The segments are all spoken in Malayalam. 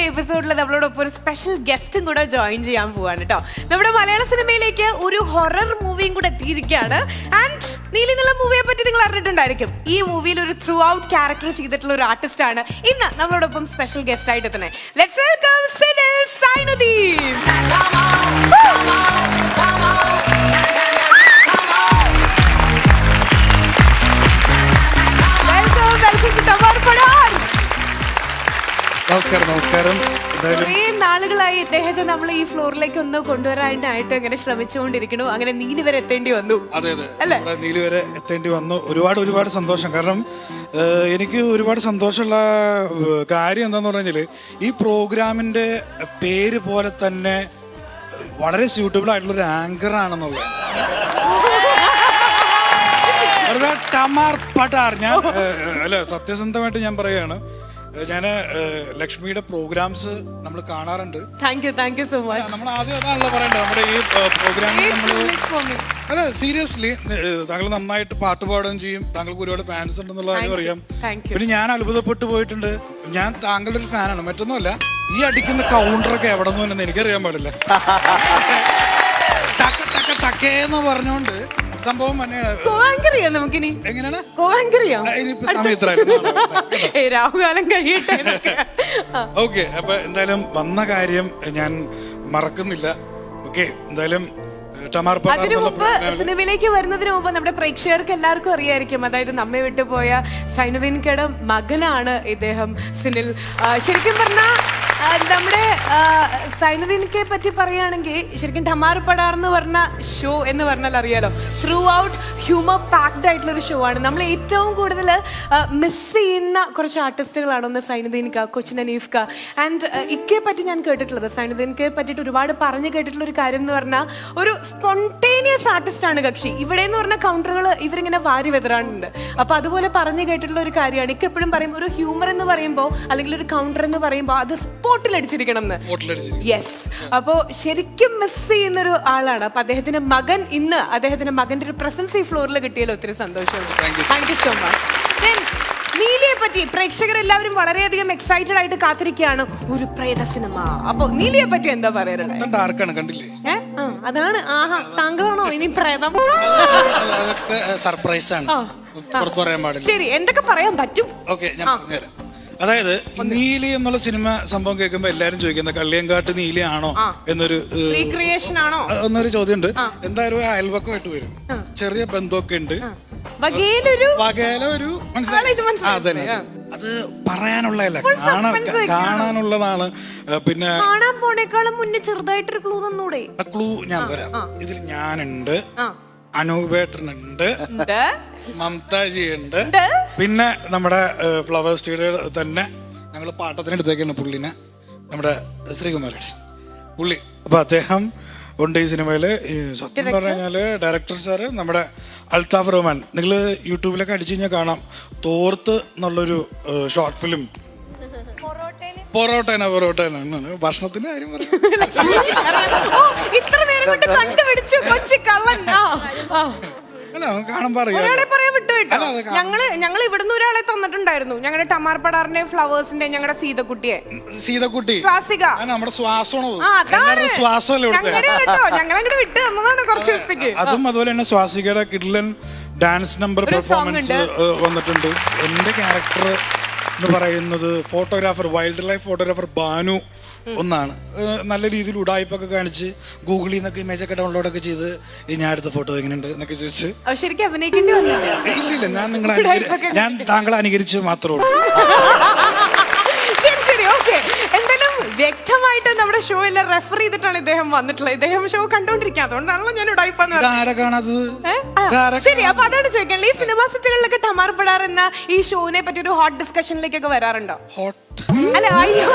ഇന്നത്തെ എപ്പിസോഡിൽ നമ്മളോടൊപ്പം ഒരു സ്പെഷ്യൽ ഗസ്റ്റും കൂടെ ജോയിൻ ചെയ്യാൻ പോവാണ് കേട്ടോ. നമ്മുടെ മലയാള സിനിമയിലേക്ക് ഒരു ഹൊറർ മൂവിയും കൂടെ എത്തിയിരിക്കുകയാണ്. ആൻഡ് നീലി എന്നുള്ള മൂവിയെ പറ്റി നിങ്ങൾ അറിഞ്ഞിട്ടുണ്ടായിരിക്കും. ഈ മൂവിയിൽ ഒരു ത്രൂ ഔട്ട് ക്യാരക്ടർ ചെയ്തിട്ടുള്ള ഒരു ആർട്ടിസ്റ്റ് ആണ് ഇന്ന് നമ്മളോടൊപ്പം സ്പെഷ്യൽ ഗസ്റ്റ് ആയിട്ട് എത്തുന്നത്. Let's welcome Sinil Sainudeen. നമസ്കാരം. നമസ്കാരം. കുറേ നാളുകളായി ഇദ്ദേഹത്തെ നമ്മൾ ഈ ഫ്ലോറിലേക്ക് ഒന്ന് കൊണ്ടുവരാനായിട്ട് അങ്ങനെ ശ്രമിച്ചുകൊണ്ടിരിക്കുന്നു. അങ്ങനെ നീലി വരെ എത്തേണ്ടി വന്നു. അതെ അതെ, നീലി വരെ എത്തേണ്ടി വന്നു. ഒരുപാട് സന്തോഷം. കാരണം എനിക്ക് ഒരുപാട് സന്തോഷമുള്ള കാര്യം എന്താന്ന് പറഞ്ഞാല് ഈ പ്രോഗ്രാമിന്റെ പേര് പോലെ തന്നെ വളരെ സ്യൂട്ടബിൾ ആയിട്ടുള്ള ഒരു ആങ്കർ ആണെന്നുള്ളത്. ടമാർ പടാർ. ഞാൻ അല്ല, സത്യസന്ധമായിട്ട് ഞാൻ പറയുകയാണ്, ഞാൻ ലക്ഷ്മിയുടെ പ്രോഗ്രാംസ് നമ്മൾ കാണാറുണ്ട്. Thank you so much. നമ്മൾ ആദ്യം അതാണല്ലോ പറയണ്ടത്. നമ്മുടെ ഈ പ്രോഗ്രാമിൽ അല്ല, സീരിയസ്ലി താങ്കൾ നന്നായിട്ട് പാട്ട് പാടുകയും ചെയ്യും. താങ്കൾക്ക് ഒരുപാട് ഫാൻസ് ഉണ്ടെന്നുള്ള കാര്യം അറിയാം. പിന്നെ ഞാൻ അത്ഭുതപ്പെട്ടു പോയിട്ടുണ്ട്. ഞാൻ താങ്കളുടെ ഒരു ഫാനാണ്. മറ്റൊന്നുമല്ല, ഈ അടിക്കുന്ന കൗണ്ടറൊക്കെ എവിടെ നിന്ന് തന്നെ എനിക്കറിയാൻ പാടില്ല. ടക്കേന്ന് പറഞ്ഞോണ്ട് സംഭവം തന്നെയാണ്. നമുക്കിനി എങ്ങനെയാണ് രാഹുകാലം കഴിയട്ടെ. ഓക്കെ, അപ്പൊ എന്തായാലും വന്ന കാര്യം ഞാൻ മറക്കുന്നില്ല. ഓക്കെ, എന്തായാലും അതിനു മുമ്പ് സിനിമയിലേക്ക് വരുന്നതിന് മുമ്പ് നമ്മുടെ പ്രേക്ഷകർക്ക് എല്ലാവർക്കും അറിയായിരിക്കും, അതായത് നമ്മെ വിട്ടുപോയ സൈനുദ്ദീൻകയുടെ മകനാണ് ഇദ്ദേഹം സിനിൽ. ശരിക്കും പറഞ്ഞാൽ നമ്മുടെ സൈനുദ്ദീൻകയെ പറ്റി പറയുകയാണെങ്കിൽ ശരിക്കും ടമാർ പടാർ എന്ന് പറഞ്ഞ ഷോ എന്ന് പറഞ്ഞാൽ അറിയാലോ, ത്രൂ ഔട്ട് ഹ്യൂമർ പാക്ഡ് ആയിട്ടുള്ള ഒരു ഷോ ആണ്. നമ്മൾ ഏറ്റവും കൂടുതൽ മിസ് ചെയ്യുന്ന കുറച്ച് ആർട്ടിസ്റ്റുകളാണ്. ഒന്ന് സൈനുദ്ദീൻക, കൊച്ചിൻ അനീഫ്ക. ആൻഡ് ഇക്കയെ പറ്റി ഞാൻ കേട്ടിട്ടുള്ളത്, സൈനുദ്ദീൻകയെ പറ്റിയിട്ട് ഒരുപാട് പറഞ്ഞു കേട്ടിട്ടുള്ള ഒരു കാര്യം എന്ന് പറഞ്ഞാൽ ഒരു സ്പോണ്ടേനിയസ് ആർട്ടിസ്റ്റ് ആണ് കക്ഷി. ഇവിടെ എന്ന് പറഞ്ഞ കൗണ്ടറുകൾ ഇവരിങ്ങനെ വാരി വെതറാനുണ്ട്. അപ്പൊ അതുപോലെ പറഞ്ഞു കേട്ടിട്ടുള്ള ഒരു കാര്യമാണ്. ഇക്ക എപ്പോഴും പറയും, ഒരു ഹ്യൂമർ എന്ന് പറയുമ്പോൾ അല്ലെങ്കിൽ ഒരു കൗണ്ടർ എന്ന് പറയുമ്പോൾ അത് സ്പോട്ടിൽ അടിച്ചിരിക്കണം എന്ന്. യെസ്. അപ്പോ ശരിക്കും മിസ് ചെയ്യുന്നൊരു ആളാണ്. അപ്പൊ അദ്ദേഹത്തിന്റെ മകൻ ഇന്ന് അദ്ദേഹത്തിന്റെ മകന്റെ ഒരു പ്രസൻസ് ഈ ഫ്ലോറിൽ കിട്ടിയാലും ഒത്തിരി സന്തോഷമുണ്ട്. Thank you so much. നീലിയെ പറ്റി പ്രേക്ഷകരെല്ലാവരും വളരെയധികം എക്സൈറ്റഡ് ആയിട്ട് കാത്തിരിക്കുകയാണ്. ഒരു പ്രേത സിനിമ. അപ്പൊ നീലിയെ പറ്റി എന്താ പറയാനുള്ളത്? കണ്ടില്ലേ? അതാണ്. ആഹാ, താങ്കളാണോ ഇനി പ്രേതം? സർപ്രൈസ് ആണ്, പുറത്തു പറയാൻ പാടില്ല. ശരി, എന്തൊക്കെ പറയാൻ പറ്റും? ഓക്കെ, ഞാൻ പറഞ്ഞുതരാം. അതായത് നീലി എന്നുള്ള സിനിമ സംഭവം കേൾക്കുമ്പോ എല്ലാരും ചോദിക്കുന്ന കള്ളിയങ്കാട്ട് നീലിയാണോ എന്നൊരു എന്നൊരു ചോദ്യമുണ്ട്. എന്തായാലും അയൽവക്കമായിട്ട് വരും, ചെറിയ ബന്ധമൊക്കെ ഉണ്ട്, വകയിലൊരു അതന്നെ. അത് പറയാനുള്ളതല്ല, കാണാനുള്ളതാണ്. പിന്നെ കാണാൻ പോണേക്കാളും മുന്നേ ചെറുതായിട്ടൊരു ക്ലൂ തന്നൂടെ? ക്ലൂ ഞാൻ തരാം. ഇതിൽ ഞാനുണ്ട്, അനൂപേട്ടനുണ്ട്, മമതാജി ഉണ്ട്, പിന്നെ നമ്മുടെ ഫ്ലവർ സ്റ്റുഡിയോ തന്നെ ഞങ്ങൾ പാട്ടത്തിനെടുത്തേക്കാണ് പുള്ളിനെ, നമ്മുടെ ശ്രീകുമാരൻ പുള്ളി. അപ്പൊ അദ്ദേഹം ഉണ്ട് ഈ സിനിമയില്. സത്യം പറഞ്ഞു കഴിഞ്ഞാല് ഡയറക്ടർ സാറ് നമ്മുടെ അൽത്താഫ് റഹ്മാൻ, നിങ്ങൾ യൂട്യൂബിലൊക്കെ അടിച്ചു കഴിഞ്ഞാൽ കാണാം, തോർത്ത് എന്നുള്ളൊരു ഷോർട്ട് ഫിലിം. പൊറോട്ടേന ഭക്ഷണത്തിന്റെ കാര്യം ഞങ്ങൾ ഇവിടുന്ന് ഒരാളെ തന്നിട്ടുണ്ടായിരുന്നു, ഞങ്ങളുടെ ടമാർ പടാറിന്റെ ഫ്ലവേഴ്സിന്റെ ഞങ്ങളുടെ സീതക്കുട്ടി സ്വാസിക. നമ്മുടെ ശ്വാസമാണോ? ഞങ്ങളങ്ങോട്ട് വിട്ട് തന്നതാണ് കുറച്ച് ദിവസത്തേക്ക്. അതും അതുപോലെ തന്നെ സ്വാസികയുടെ കിഡ്ലൻ ഡാൻസ് നമ്പർ പെർഫോമൻസ് വന്നിട്ടുണ്ട്. എന്റെ ക്യാരക്ടർ എന്ന് പറയുന്നത് photographer, wildlife photographer Banu ഒന്നാണ്. നല്ല രീതിയിൽ ഉടായ്പൊക്കെ കാണിച്ച് ഗൂഗിളിൽ നിന്നൊക്കെ ഇമേജൊക്കെ ഡൗൺലോഡൊക്കെ ചെയ്ത് ഞാൻ എടുത്ത ഫോട്ടോ എങ്ങനെയുണ്ട് എന്നൊക്കെ ചോദിച്ച് ഇല്ല, ഞാൻ താങ്കളെ അനുകരിച്ച് മാത്രമേ ഉള്ളൂ. വ്യക്തമായിട്ട് നമ്മുടെ ഷോ എല്ലാം റെഫർ ചെയ്തിട്ടാണ് ഇദ്ദേഹം വന്നിട്ടുള്ളത്. ഇദ്ദേഹം ഷോ കണ്ടോണ്ടിരിക്കുക, അതുകൊണ്ടാണല്ലോ ഞാൻ ഉടായിപ്പാന്ന് പറഞ്ഞത്. ശരി, അപ്പൊ അതാണ് ചോദിക്കാൻ, ഈ സിനിമാ സെറ്റുകളിലൊക്കെ ടമാർ പടാർ എന്ന ഈ ഷോനെ പറ്റി ഒരു ഹോട്ട് ഡിസ്കഷനിലേക്കൊക്കെ വരാറുണ്ടോ? അല്ല, അയ്യോ,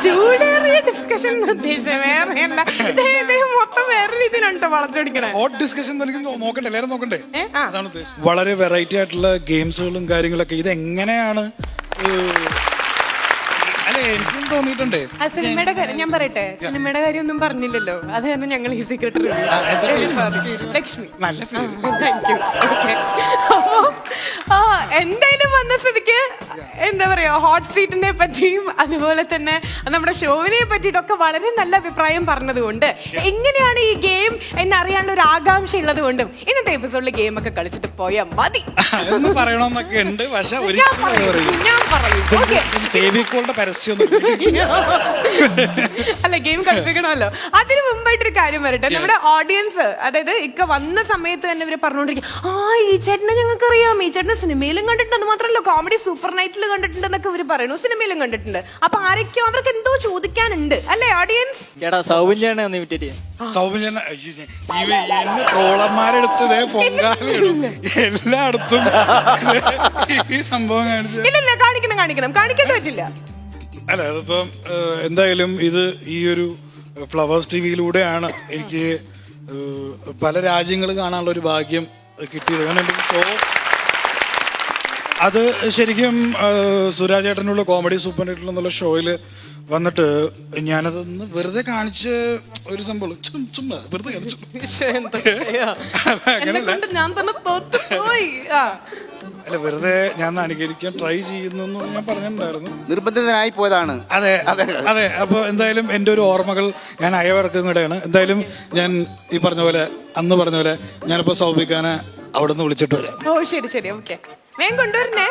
ചൂടേറിയ ഡിസ്കഷൻ ഉദ്ദേശിച്ചത് വേറെ അല്ല. ഇദ്ദേഹം മൊത്തം വേറെ രീതിയിലാണ് വളച്ചൊടിക്കണേ. ഹോട്ട് ഡിസ്കഷൻ നോക്കണ്ടേ, എല്ലാവരും നോക്കണ്ടേ? വളരെ വെറൈറ്റി ആയിട്ടുള്ള ഗെയിംസുകളും കാര്യങ്ങളൊക്കെ. ഇത് എങ്ങനെയാണ് എനിക്കും തോന്നിയിട്ടുണ്ട്. സിനിമയുടെ കാര്യം ഞാൻ പറയട്ടെ, സിനിമയുടെ കാര്യം ഒന്നും പറഞ്ഞില്ലല്ലോ, അത് കാരണം ഞങ്ങൾ ഈ സെക്രട്ടറി ലക്ഷ്മി. നല്ല എന്തായാലും വന്ന സ്ഥിതിക്ക് എന്താ പറയാ ഹോട്ട് സീറ്റിനെ പറ്റിയും അതുപോലെ തന്നെ നമ്മുടെ ഷോവിനെ പറ്റിയിട്ടൊക്കെ വളരെ നല്ല അഭിപ്രായം പറഞ്ഞതുകൊണ്ട് എങ്ങനെയാണ് ഈ ഗെയിം എന്നറിയാനുള്ള ഒരു ആകാംക്ഷ ഉള്ളത് കൊണ്ടും ഇന്നത്തെ എപ്പിസോഡിൽ ഗെയിം ഒക്കെ കളിച്ചിട്ട് പോയാൽ മതി എന്ന് പറയണമെന്നൊക്കെ ഉണ്ട്. പക്ഷെ ഞാൻ പറയും ഓക്കെ ഫേവിക്കോളുടെ പരസ്യം അല്ല ഗെയിം കളിപ്പിക്കണമല്ലോ. അതിന് മുമ്പായിട്ടൊരു കാര്യം വരട്ടെ. നമ്മുടെ ഓഡിയൻസ് അതായത് ഇക്ക വന്ന സമയത്ത് തന്നെ ഇവര് പറഞ്ഞോണ്ടിരിക്കും ഈ ചേട്ടനെ ഞങ്ങൾക്ക് അറിയാം, ഈ ചേട്ടനെ സിനിമയിലും കണ്ടിട്ടുണ്ട്, അത് മാത്രമല്ല കോമഡി സൂപ്പർ നൈറ്റിൽ കണ്ടിട്ടുണ്ട് എന്നൊക്കെ ഇവര് പറയുന്നു, സിനിമയിലും കണ്ടിട്ടുണ്ട്. അപ്പൊ ആരൊക്കെയോ അവർക്ക് എന്തോ ചോദിക്കാനുണ്ട് അല്ലേ ഓഡിയൻസ്? ട്രോളന്മാരെടുത്തതേ പൊങ്കാലിടും എല്ലായിടത്തും ഈ സംഭവം കാണിച്ചു. ഇല്ല കാണിക്കാൻ പറ്റില്ല. അല്ല അതിപ്പം എന്തായാലും ഇത് ഈ ഒരു ഫ്ലവേഴ്സ് ടിവിയിലൂടെയാണ് എനിക്ക് പല രാജ്യങ്ങൾ കാണാനുള്ള ഒരു ഭാഗ്യം കിട്ടിയത്. കാരണം ഷോ അത് ശരിക്കും സുരാജേട്ടനുള്ള കോമഡി സൂപ്പർ നൈറ്റിൽ എന്നുള്ള ഷോയിൽ വന്നിട്ട് ഞാനതൊന്ന് വെറുതെ കാണിച്ച ഒരു സംഭവം ചുമ്മാ വെറുതെ കാണിച്ചു. അല്ല വെറുതെ ഞാൻ അനുകരിക്കാൻ ട്രൈ ചെയ്യുന്നു ഞാൻ പറഞ്ഞിട്ടുണ്ടായിരുന്നു. നിർബന്ധിതനായി പോയതാണ്. അതെ അതെ. അപ്പോൾ എന്തായാലും എൻ്റെ ഒരു ഓർമ്മകൾ ഞാൻ അയവർക്കും കൂടെയാണ്. എന്തായാലും ഞാൻ ഈ പറഞ്ഞ പോലെ അന്ന് പറഞ്ഞ പോലെ ഞാനിപ്പോൾ സൗഭിക്കാനെ അവിടെ നിന്ന് വിളിച്ചിട്ട് വരാം. ഓ ശരി ഓക്കെ വേഗം കൊണ്ടുവരണേ.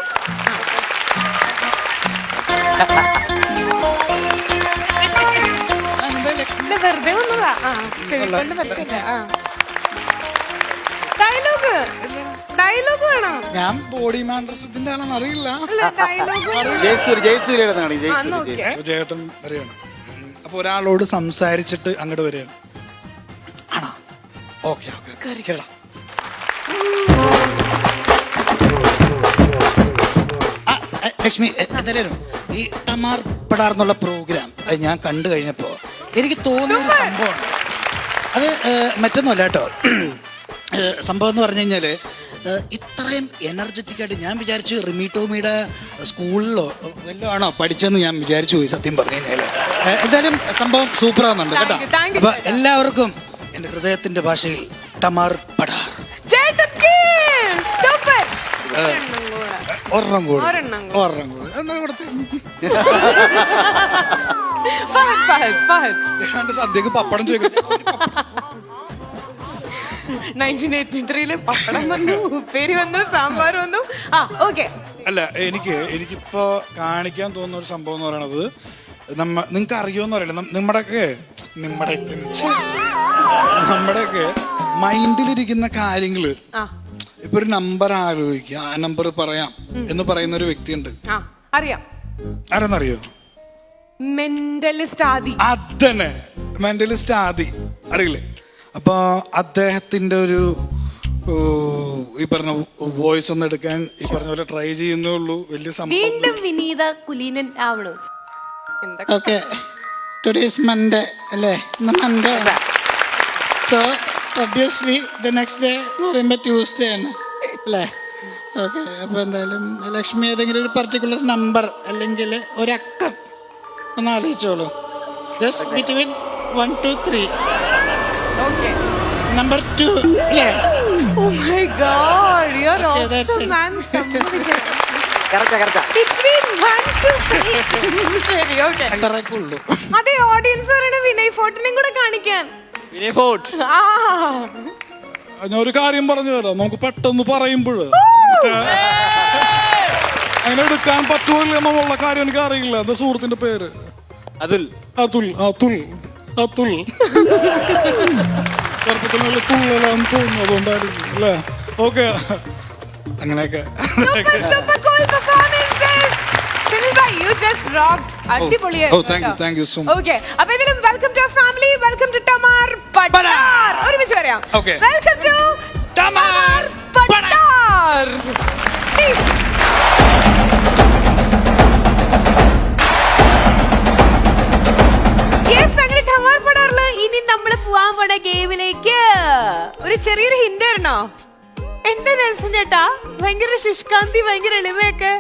വെറുതെ വന്നതാ. ഡയലോഗ് വേണം. ഞാൻ ബോഡി മാൻഡ്രസത്തിന്റെ ആണെന്ന് അറിയില്ല. ജയേട്ടൻ വരെയാണ്. അപ്പൊ ഒരാളോട് സംസാരിച്ചിട്ട് അങ്ങോട്ട് വരികയാണ്. ആണോ? ഓക്കെ ശരിടാ. ലക്ഷ്മി എന്തായാലും ഈ ടമാർ പടാർ എന്നുള്ള പ്രോഗ്രാം അത് ഞാൻ കണ്ടു കഴിഞ്ഞപ്പോൾ എനിക്ക് തോന്നിയ ഒരു സംഭവമാണ്. അത് മറ്റൊന്നുമല്ല കേട്ടോ. സംഭവം എന്ന് പറഞ്ഞു കഴിഞ്ഞാൽ ഇത്രയും എനർജറ്റിക് ആയിട്ട് ഞാൻ വിചാരിച്ചു റിമി ടോമിയുടെ സ്കൂളിലോ വല്ലതും ആണോ പഠിച്ചെന്ന് ഞാൻ വിചാരിച്ചു പോയി സത്യം പറഞ്ഞു കഴിഞ്ഞാൽ. എന്തായാലും സംഭവം സൂപ്പറാകുന്നുണ്ട് കേട്ടോ. അപ്പൊ എല്ലാവർക്കും എൻ്റെ ഹൃദയത്തിന്റെ ഭാഷയിൽ ടമാർ പടാർ. ഒരെണ്ണം കൂടെ എന്നാ കൊടുത്ത് സദ്യക്ക് പപ്പടം ചോദിക്കും. 1983 പപ്പടം വന്നു, ഉപ്പേരി വന്നു, സാമ്പാർ വന്നു. അല്ല എനിക്കിപ്പോ കാണിക്കാൻ തോന്നുന്ന ഒരു സംഭവം എന്ന് പറയണത് നിങ്ങക്ക് അറിയോന്ന് പറയില്ല. നമ്മുടെയൊക്കെ മൈൻഡിലിരിക്കുന്ന കാര്യങ്ങള് ഇപ്പൊ ഒരു നമ്പർ ആലോചിക്കുക, ആ നമ്പർ പറയാം എന്ന് പറയുന്ന ഒരു വ്യക്തിയുണ്ട്. അറിയാം. ആരെന്നറിയോ? മെന്റലിസ്റ്റ് ആദി. അതന്നെ മെന്റലിസ്റ്റ് ആദി അറിയില്ലേ? അപ്പൊ അദ്ദേഹത്തിന്റെ ഒരു ഈ പറഞ്ഞ വോയിസ് ഒന്ന് എടുക്കാൻ ഈ പറഞ്ഞ പോലെ ട്രൈ ചെയ്യുന്നേ ഉള്ളൂ. വലിയ വീണ്ടും വിനീത കുലീനൻ ആവണു. ഓക്കെ ടുഡേസ് മൺഡേ അല്ലേ? Monday. So obviously the next day എന്ന് പറയുമ്പോൾ ട്യൂസ്ഡേ ആണ് അല്ലേ? ഓക്കെ. അപ്പോൾ എന്തായാലും ലക്ഷ്മി ഏതെങ്കിലും ഒരു പർട്ടിക്കുലർ നമ്പർ അല്ലെങ്കിൽ ഒരക്കം ഒന്ന് ആലോചിച്ചോളൂ. Just between 1 to 3. നമ്പർ 2 അല്ലേ? Oh my God, you're awesome, man. Between 1 to 3. ശരി, ഓക്കെ. അത്രയ്ക്കുള്ളൂ. അതെ ഓഡിയൻസ് പറയണ വിനയ് ഫോർട്ടിനെയും കൂടെ കാണിക്കാൻ. ഞാൻ ഒരു കാര്യം പറഞ്ഞു തരാം. നമുക്ക് പെട്ടെന്ന് പറയുമ്പോൾ അങ്ങനെ എടുക്കാൻ പറ്റുമല്ലോ എന്നുള്ള കാര്യം എനിക്ക് അറിയില്ല. എന്താ സുഹൃത്തിന്റെ പേര്? അതുൽ. ചെറുപ്പത്തിൽ നല്ല തുള്ളലാന്ന് തോന്നുന്നു, അതുകൊണ്ടായിരിക്കും അല്ലേ? ഓക്കെ അങ്ങനെയൊക്കെ. Welcome to family, welcome to Thamar Padar. ഒരുമിച്ച് പറയാം. Welcome to Thamar Padar. ഇനി നമ്മൾ പോവാൻ പോണ ഗെയിമിലേക്ക് ഒരു ചെറിയൊരു ഹിന്റ് തരണോ? എന്റെ നെൽസൺ ചേട്ടാ ഭയങ്കര ശുഷ്കാന്തി, ഭയങ്കര എളിമയൊക്കെ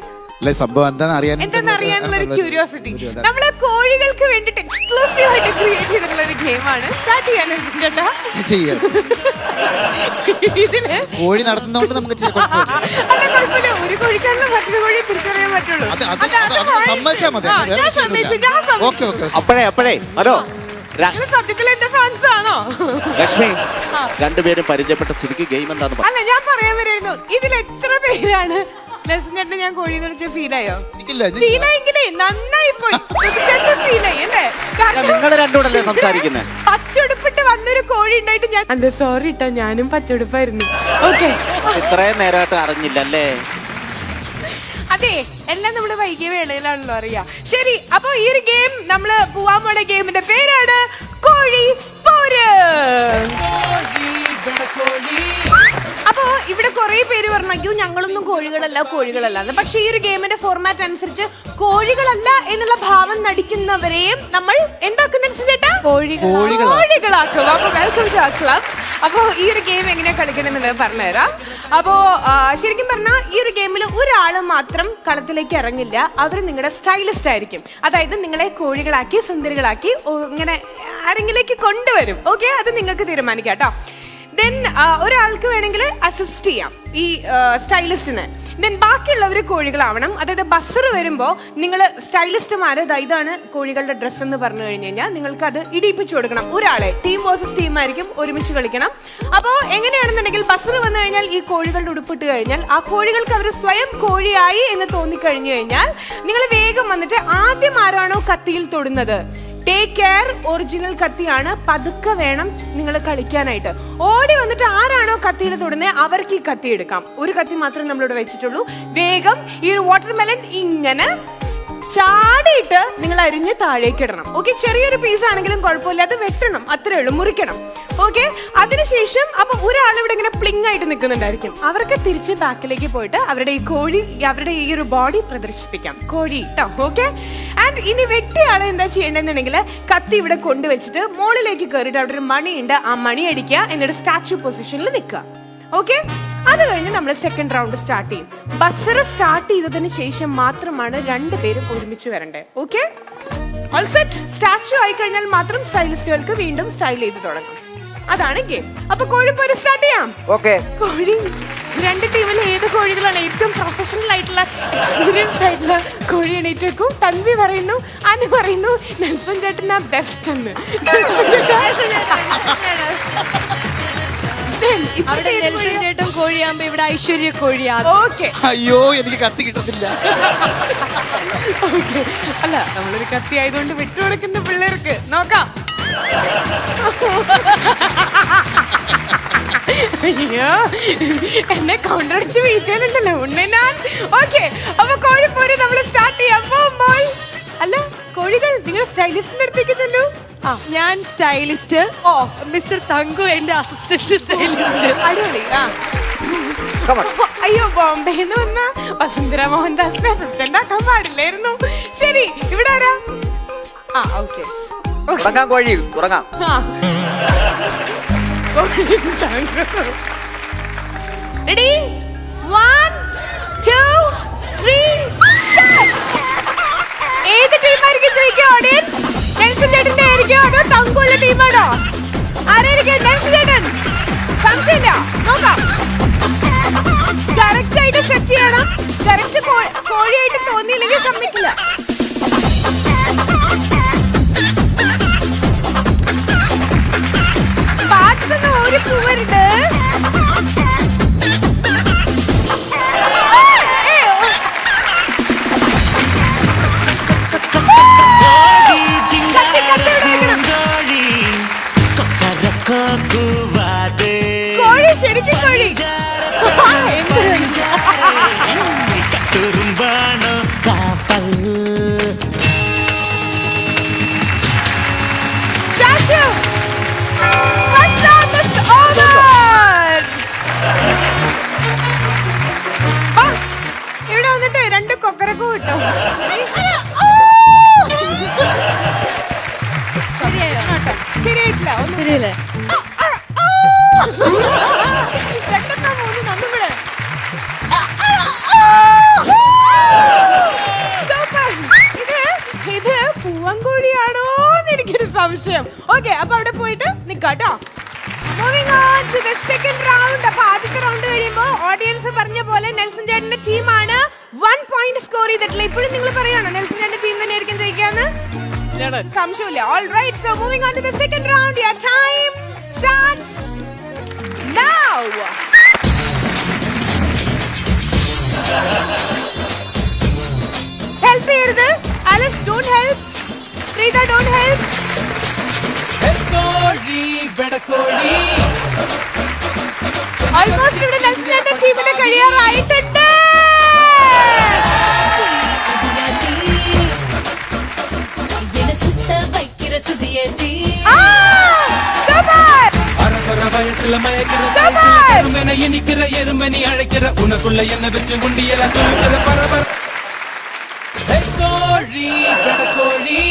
സംഭവം എന്താണെന്നറിയാനുള്ള ഒരു ക്യൂരിയോസിറ്റി. നമ്മളെ കോഴികൾക്ക് വേണ്ടിട്ട് എക്സ്ക്ലൂസീവ് ആയിട്ട് ക്രിയേറ്റ് ചെയ്തിട്ടുള്ള ഒരു ഗെയിമാണ്. സ്റ്റാർട്ട് ചെയ്യാൻ ചേട്ടാ. ഇതിന് കോഴി നടത്തുന്നതുകൊണ്ട് നമുക്ക് കുഴപ്പമില്ല. ഒരു കോഴിക്കാണല്ലോ മറ്റൊരു കോഴി പറ്റുള്ളൂ. അത് സമ്മതിച്ചാ മതി. ഞാൻ സമ്മതിച്ചു. അപ്പോഴേ ഹലോ സത്യത്തിൽ എന്റെ ഫാൻസ് ആണോ? ലക്ഷ്മി രണ്ടുപേരും പരിചയപ്പെട്ട സ്ഥിതിക്ക് ഗെയിം എന്താന്ന് അല്ല, ഞാൻ പറയാൻ വരുന്നു, ഇതിൽ എത്ര പേരാണ് നെൽസൺ ചേട്ടൻ ഞാൻ കോഴി കളിച്ച ഫീലായോ? ഫീലായെങ്കിലേ നന്നായി പോയി. ഫീലായി അല്ലേ? നിങ്ങൾ രണ്ടുകൂടല്ലേ സംസാരിക്കുന്നത്? പച്ചയുടുപ്പിട്ട് വന്നൊരു കോഴി ഉണ്ടായിട്ട് ഞാൻ അതെ സോറി ഇട്ടാ, ഞാനും പച്ചയുടുപ്പായിരുന്നു. ഓക്കെ, ഇത്രയും നേരമായിട്ട് അറിഞ്ഞില്ലല്ലേ? അതെ, എല്ലാം നമ്മുടെ വൈകിയ വേളയിലാണല്ലോ അറിയാം. ശരി, അപ്പൊ ഈ ഒരു ഗെയിം നമ്മള് പോവാൻ പോണ ഗെയിമിന്റെ പേരാണ് കോഴി പോര്. അപ്പോ ഇവിടെ കുറെ പേര് പറഞ്ഞു, അയ്യോ ഞങ്ങളൊന്നും കോഴികളല്ല. പക്ഷെ ഈ ഒരു ഗെയിമിന്റെ ഫോർമാറ്റ് അനുസരിച്ച് കോഴികളല്ല എന്നുള്ള ഭാവം നടിക്കുന്നവരെയും നമ്മൾ എന്താക്കുന്ന ചേട്ടാ കോഴികളാക്കും. അപ്പൊ വെൽക്കം ടു അവർ ക്ലബ്. അപ്പോ ഈ ഒരു ഗെയിം എങ്ങനെയാ കളിക്കണമെന്ന് പറഞ്ഞുതരാം. അപ്പോ ശരിക്കും പറഞ്ഞാൽ ഈ ഒരു ഗെയിമിൽ ഒരാള് മാത്രം കളത്തിലേക്ക് ഇറങ്ങില്ല. അവർ നിങ്ങളുടെ സ്റ്റൈലിസ്റ്റ് ആയിരിക്കും. അതായത് നിങ്ങളെ കോഴികളാക്കി സുന്ദരികളാക്കി ഇങ്ങനെ ആരെങ്കിലേക്ക് കൊണ്ടുവരും. ഓക്കെ, അത് നിങ്ങൾക്ക് തീരുമാനിക്കാം കേട്ടോ. ദെൻ ഒരാൾക്ക് വേണമെങ്കിൽ അസിസ്റ്റ് ചെയ്യാം ഈ സ്റ്റൈലിസ്റ്റിന്. ദെൻ ബാക്കിയുള്ളവർ കോഴികളാവണം. അതായത് ബസർ വരുമ്പോൾ നിങ്ങൾ സ്റ്റൈലിസ്റ്റുമാർ ഇതാണ് കോഴികളുടെ ഡ്രസ്സ് എന്ന് പറഞ്ഞു കഴിഞ്ഞു കഴിഞ്ഞാൽ നിങ്ങൾക്ക് അത് ഇടിപ്പിച്ചു കൊടുക്കണം. ഒരാളെ ടീം വേഴ്സസ് ടീം ആയിരിക്കും, ഒരുമിച്ച് കളിക്കണം. അപ്പോൾ എങ്ങനെയാണെന്നുണ്ടെങ്കിൽ ബസർ വന്നു കഴിഞ്ഞാൽ ഈ കോഴികളുടെ ഉടുപ്പിട്ട് കഴിഞ്ഞാൽ ആ കോഴികൾക്ക് അവർ സ്വയം കോഴിയായി എന്ന് തോന്നിക്കഴിഞ്ഞു കഴിഞ്ഞാൽ നിങ്ങൾ വേഗം വന്നിട്ട് ആദ്യം ആരാണോ കത്തിയിൽ തൊടുന്നത്, ടേക്ക് കെയർ, ഒറിജിനൽ കത്തിയാണ്, പതുക്കെ വേണം നിങ്ങൾ കളിക്കാനായിട്ട്. ഓടി വന്നിട്ട് ആരാണോ കത്തിയുടെ തൊടുന്നത് അവർക്ക് ഈ കത്തി എടുക്കാം. ഒരു കത്തി മാത്രമേ നമ്മളിവിടെ വെച്ചിട്ടുള്ളൂ. വേഗം ഈ ഒരു വാട്ടർമെലൺ ഇങ്ങനെ ചാടിയിട്ട് നിങ്ങൾ അരിഞ്ഞ് താഴേക്ക് ഇടണം. ഓക്കെ, ചെറിയൊരു പീസ് ആണെങ്കിലും കുഴപ്പമില്ല, അത് വെട്ടണം, അത്രേ ഉള്ളൂ, മുറിക്കണം. ഓക്കെ, അതിനുശേഷം അപ്പൊ ഒരാൾ ഇവിടെ ഇങ്ങനെ പ്ലിങ് ആയിട്ട് നിൽക്കുന്നുണ്ടായിരിക്കും. അവർക്ക് തിരിച്ച് ബാക്കിലേക്ക് പോയിട്ട് അവരുടെ ഈ കോഴി, അവരുടെ ഈ ഒരു ബോഡി പ്രദർശിപ്പിക്കാം. കോഴി ട്ടോ. ഓക്കെ, ആൻഡ് ഇനി വെട്ടിയ ആളെ എന്താ ചെയ്യേണ്ടതെന്നുണ്ടെങ്കിൽ കത്തി ഇവിടെ കൊണ്ടുവച്ചിട്ട് മുകളിലേക്ക് കയറിയിട്ട് അവിടെ ഒരു മണി ഉണ്ട്, ആ മണി അടിക്കുക, എന്നിട്ട് സ്റ്റാച്യു പൊസിഷനിൽ നിൽക്കുക. ഓക്കെ, അത് കഴിഞ്ഞ് നമ്മൾ സെക്കൻഡ് റൗണ്ട് സ്റ്റാർട്ട് ചെയ്യും. ബസർ സ്റ്റാർട്ട് ചെയ്തതിന് ശേഷം മാത്രമാണ് രണ്ടുപേരും ഒരുമിച്ച് വരണ്ടേ. Okay, all set. സ്റ്റാച്യു ആയി കഴിഞ്ഞാൽ മാത്രം സ്റ്റൈലിസ്റ്റുകൾക്ക് വീണ്ടും സ്റ്റൈൽ ചെയ്ത് തുടങ്ങും. അതാണ് ഗെയിം. അപ്പൊ കോഴിപ്പോര് സ്റ്റാർട്ട് ചെയ്യാം. ഓക്കെ, കോഴി രണ്ട് ടീമിൽ ഏത് കോഴികളാണ് ഏറ്റവും പ്രൊഫഷണൽ ആയിട്ടുള്ള എക്സ്പീരിയൻസ്ഡ് ആയിട്ടുള്ള കോഴി എണീറ്റേക്കും? തൻവി പറയുന്നു, അനു പറയുന്നു നെൽസൺ ചേട്ടനാ ബെസ്റ്റ് എന്ന്. ചേട്ടൻ കോഴിയാകുമ്പോ ഇവിടെ ഐശ്വര്യ കോഴിയാണ്. ഓക്കെ, അയ്യോ എനിക്ക് കത്തി കിട്ടത്തില്ല. ഓക്കെ, അല്ല നമ്മളൊരു കത്തി ആയതുകൊണ്ട് വിട്ടുകൊടുക്കുന്ന പിള്ളേർക്ക് നോക്കാം. അയ്യോ, എന്നെ കൗണ്ടർ അടിച്ച് വീഴ്ത്താനുണ്ടല്ലോ ഉണ്ണാൻ. ഓക്കെ, അപ്പൊ കോഴിപ്പോര് നമ്മൾ സ്റ്റാർട്ട് ചെയ്യാൻ പോകുമ്പോൾ, അല്ല കോഴികൾ നിങ്ങൾ സ്റ്റൈലിസ്റ്റിന്റെ അടുത്തേക്ക് ചെല്ലൂ. ഞാൻ സ്റ്റൈലിസ്റ്റ്, മിസ്റ്റർ തങ്കു എന്റെ അസിസ്റ്റന്റ് സ്റ്റൈലിസ്റ്റ്. അടിപൊളി. അയ്യോ, ബോംബെന്ന് വന്ന വസുന്ധര മോഹൻദാസിന്റെ അസിസ്റ്റന്റ് ആക്കാൻ പാടില്ലായിരുന്നു. ശരി, ഇവിടെ ആരാ? ഓക്കെ, കോഴി തുടങ്ങാം. റെഡി, 1 2 3 ഏത് ടീമായിരിക്കും ജയിക്കുക? ഓഡിയൻസ് നെൽസൺ ചേട്ടന്റെ ആയിരിക്കും അതോ തങ്കുള്ള ടീമാണോ? ആരായിരിക്കും? നെൽസൺ ചേട്ടൻ. സംശയമില്ല, നോക്കാം. കറക്റ്റ് ആയിട്ട് സെറ്റ് ചെയ്യണം. കറക്റ്റ് കോഴിയായിട്ട് തോന്നിയില്ലെങ്കിൽ സമ്മതിക്കില്ല. പാർട്സ് ഒന്നും ഓടി പോവരുത്. കോഴി ശരിക്കും കോഴി. ഇവിടെ വന്നിട്ട് രണ്ട് കൊക്കരക്കോ കിട്ടും. ശരിയായിട്ടില്ല, ശരിയല്ലേ? ഇത് പൂവൻകോഴിയാണോ എന്ന് എനിക്കൊരു സംശയം. ഓക്കെ, അപ്പൊ അവിടെ പോയിട്ട് നിക്കാട്ടോ. Moving on to the second round. അപ്പൊ ആദ്യത്തെ റൗണ്ട് കഴിയുമ്പോൾ ഓഡിയൻസ് പറഞ്ഞ പോലെ നെൽസൺ ചേട്ടന്റെ ടീമാണ് 1 പോയിന്റ് സ്കോർ സ്കോർ ചെയ്തിട്ടില്ല. ഇപ്പോഴും നിങ്ങൾ പറയണോ നെൽസൺ ചേട്ടന്റെ ടീം തന്നെയായിരിക്കും ജയിക്കാന്ന്? സംശയമില്ല. Alright, so moving on to the second round. Your time starts now. Help ചെയ്യരുത്. Alice, don't help. Preetha, don't help. Almost ഇവിടെ നെൽസൺ ചേട്ടന്റെ ടീമിന്റെ കഴിയാറായിട്ടുണ്ട്. இனிக்கிற எருமணி அழைக்கிற உனக்குள்ள என்ன வச்சு குண்டியல துணுக்கிற பரபர கோழி பெடக்கோழி.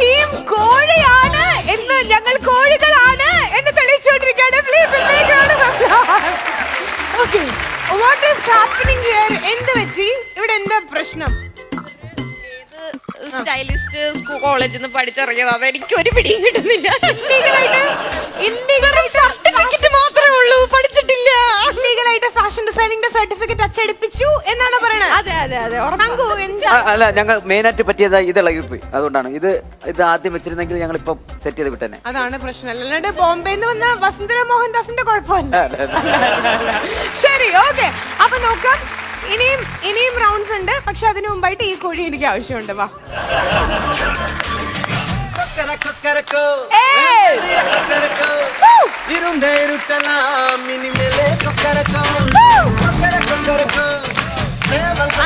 ടീം കോഴിയാണ് എന്ന്, ഞങ്ങൾ കോഴികളാണ് എന്ന് തെളിയിച്ചുകൊണ്ടിരിക്കുകയാണ്. What is happening here? എന്ത് പറ്റി ഇവിടെ? എന്താ പ്രശ്നം? സ്റ്റൈലിസ്റ്റ് കോളേജിൽ നിന്ന് പഠിച്ചിറങ്ങിയതാണ്. എനിക്ക് ഒരു പിടിയും കിട്ടുന്നില്ല. സർട്ടിഫിക്കറ്റ് മാത്രമേ ഉള്ളൂ, പഠിച്ചിട്ടില്ല. ലീഗലായിട്ട് ഫാഷൻ ഡിസൈനിങ്ങിന്റെ സർട്ടിഫിക്കറ്റ് അച്ചടിപ്പിച്ചു എന്നാണ് പറയുന്നത്. അതെ അതെ അതെ. അല്ല, ഞങ്ങൾ മെയിനായിട്ട് പറ്റിയത് ഇത് ഇളകിപ്പോയി. അതുകൊണ്ടാണ് ഇത് ആദ്യം വെച്ചിരുന്നെങ്കിൽ ഞങ്ങൾ ഇപ്പം സെറ്റ് ചെയ്ത് വിട്ടനെ. അതാണ് പ്രശ്നം. അല്ലാണ്ട് ബോംബെന്ന് വന്ന വസുന്ധര മോഹൻദാസിന്റെ കുഴപ്പമല്ല. ശരി, ഓക്കെ. അപ്പൊ നോക്കാം. ഇനിയും റൗണ്ട്സ് ഉണ്ട്. പക്ഷെ അതിനു മുമ്പായിട്ട് ഈ കോഴി എനിക്ക് ആവശ്യമുണ്ട്. വാ.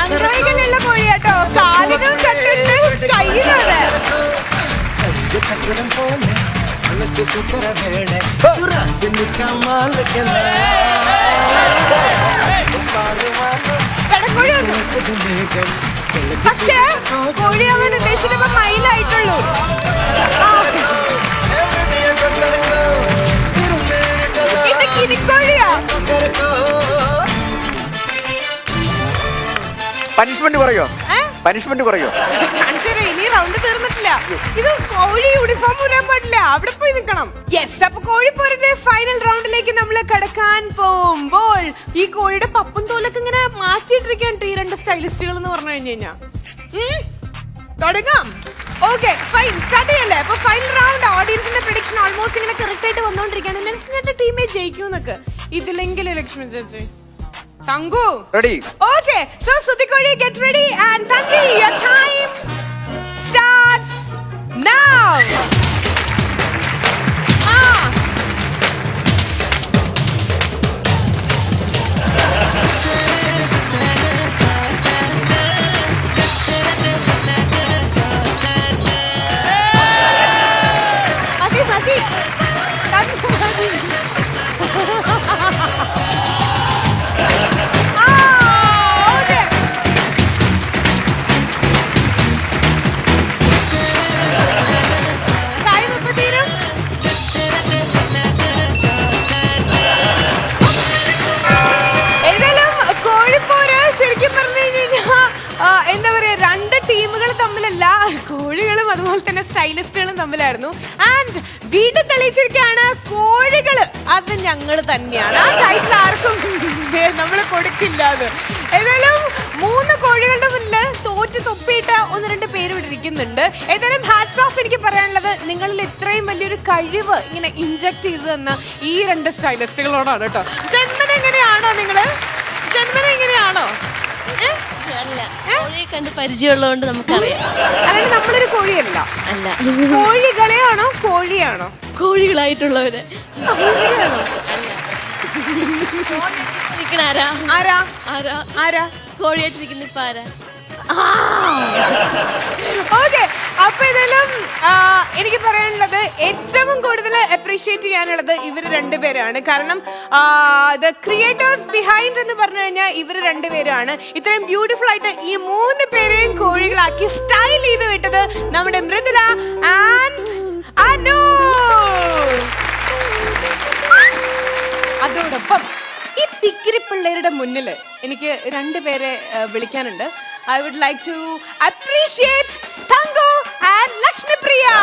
അന്ത്രോയിക്കലുള്ള കോഴി കേട്ടോ. കാലിനും ചട്ടുണ്ട്, കയ്യിലാണ്. പക്ഷേ കോഴി അവൻ ഉദ്ദേശിച്ചപ്പോ മയിലായിട്ടുള്ളൂ. ഇത് കിനിക്കോഴിയാ. പനിഷ്മെന്റ് പറയോ? പനിഷ്മെന്റ് പറയോ? ഇനി റൗണ്ട് തീർന്നിട്ടില്ല. ഇത് കോഴി യൂണിഫോം ഊരാൻ പാടില്ല. അവിടെ പോയി നിൽക്കണം. യെസ്, അപ്പൊ കോഴിപ്പോരുടെ ഫൈനൽ റൗണ്ടിലേക്ക് നമ്മൾ കടക്കാൻ പോകുമ്പോൾ ഈ കോഴിയുടെ പപ്പും തോലൊക്കെ ഇങ്ങനെ മാറ്റിയിട്ടിരിക്കുകയാണ് ഈ രണ്ട് സ്റ്റൈലിസ്റ്റുകൾ എന്ന് പറഞ്ഞു കഴിഞ്ഞാ. തുടങ്ങാം. ഓക്കെ, ഫൈൻ, സ്റ്റാർട്ട് ചെയ്യല്ലേ? അപ്പൊ ഫൈനൽ റൗണ്ട്. ഓഡിയൻസിന്റെ പ്രഡിക്ഷൻ ഓൾമോസ്റ്റ് ഇങ്ങനെ കറക്റ്റ് ആയിട്ട് വന്നോണ്ടിരിക്കുകയാണ്. നെൽസന്റെ ടീമേ ജയിക്കൂന്നൊക്കെ. ഇതിലെങ്കിലും ലക്ഷ്മി ചേച്ചി, Thanku ready? Okay, so Suthikodi, get ready, and Tanvi, your time starts now. Mati. Tangu, Mati. എന്താ പറയാ, രണ്ട് ടീമുകൾ തമ്മിലല്ല, കോഴികളും അതുപോലെ തന്നെ സ്റ്റൈലിസ്റ്റുകളും തമ്മിലായിരുന്നു. ആൻഡ് വീണ്ടും തെളിയിച്ചിരിക്കുകയാണ്, കോഴികള് അത് ഞങ്ങൾ തന്നെയാണ്. ആ ടൈറ്റിൽ ആർക്കും നമ്മൾ കൊടുക്കില്ല. അത് ഏതായാലും 3 കോഴികളുടെ മുന്നിൽ തോറ്റ് തൊപ്പിയിട്ട് 1-2 പേര് ഇവിടെ ഇരിക്കുന്നുണ്ട്. ഏതായാലും ഹാറ്റ്സ് ഓഫ്. എനിക്ക് പറയാനുള്ളത്, നിങ്ങളിൽ ഇത്രയും വലിയൊരു കഴിവ് ഇങ്ങനെ ഇൻജക്ട് ചെയ്തു തന്ന ഈ 2 സ്റ്റൈലിസ്റ്റുകളോടാണ് കേട്ടോ. ജന്മന എങ്ങനെയാണോ നിങ്ങള്? ജന്മന എങ്ങനെയാണോ? കോഴിയെ കണ്ട് പരിചയമുള്ളതുകൊണ്ട് നമുക്കറിയാം. അല്ലാണ്ട് നമ്മളൊരു കോഴിയല്ല. അല്ല, കോഴികളെയാണോ കോഴിയാണോ? കോഴികളായിട്ടുള്ളവര്. ആരാ ആരാ ആരാ ആരാ കോഴിയായിട്ട് നിൽക്കുന്ന ഇപ്പൊ ആരാ? ഓക്കെ, അപ്പൊ ഇതെല്ലാം എനിക്ക് പറയാനുള്ളത്, ഏറ്റവും കൂടുതൽ അപ്രീഷിയേറ്റ് ചെയ്യാനുള്ളത് ഇവര് 2 പേരാണ്. കാരണം ദ ക്രിയേറ്റേഴ്സ് ബിഹൈൻഡ് എന്ന് പറഞ്ഞു കഴിഞ്ഞാൽ ഇവര് 2 പേരാണ്. ഇത്രയും ബ്യൂട്ടിഫുൾ ആയിട്ട് ഈ 3 പേരെയും കോഴികളാക്കി സ്റ്റൈൽ ചെയ്ത് വിട്ടത് നമ്മുടെ മൃദുല ആൻഡ് അനു. അതോടൊപ്പം ഈ പിക്കിരി പിള്ളേരുടെ മുന്നിൽ എനിക്ക് 2 പേരെ വിളിക്കാനുണ്ട്. I would like to appreciate Tangu and Lakshmi Priya.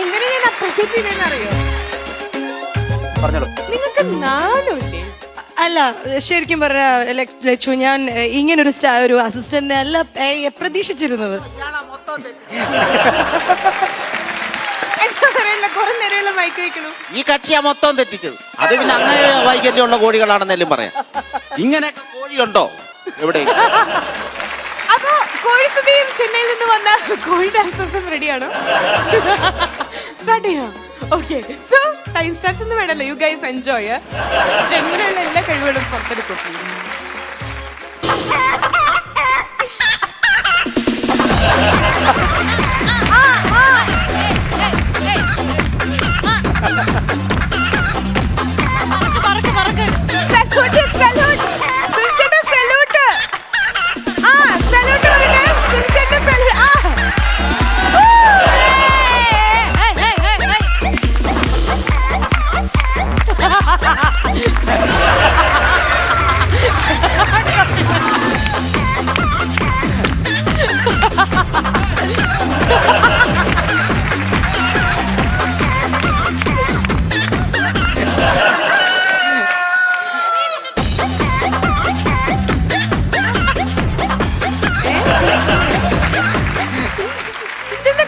എങ്ങനെ ഞാൻ അപ്രീഷിയേറ്റ് ചെയ്യുന്നതെന്ന് അറിയോ? പറഞ്ഞോളൂ. നിങ്ങൾക്ക് നിനക്ക് നാണമില്ലേ? അല്ല ശരിക്കും പറഞ്ഞ ലച്ചു, ഞാൻ ഇങ്ങനൊരു ഒരു അസിസ്റ്റന്റ് അല്ല പ്രതീക്ഷിച്ചിരുന്നത്. എന്താ പറയല്ല, കുറെ നേരമുള്ള മൈക്ക് വെക്കണു. ഈ കക്ഷിയാ മൊത്തം തെറ്റിച്ചത്. അത് പിന്നെ അങ്ങനെ വൈകല്യമുള്ള കോഴികളാണെന്നെല്ലാം പറയാം. ഇങ്ങനെയൊക്കെ കോഴിയുണ്ടോ എവിടെ? അപ്പൊ കോഴിസുതിയും ചെന്നൈയിൽ നിന്ന് വന്ന കോഴി ഡാൻസേഴ്സും റെഡിയാണോ? സ്റ്റാർട്ട് ചെയ്യാം. ഓക്കെ, സോ ടൈം സ്റ്റാർട്ട്സ് ഒന്നും വേണല്ലോ. You guys enjoy. ജന്മനുള്ള എല്ലാ കഴിവുകളും പുറത്തെടുക്കും.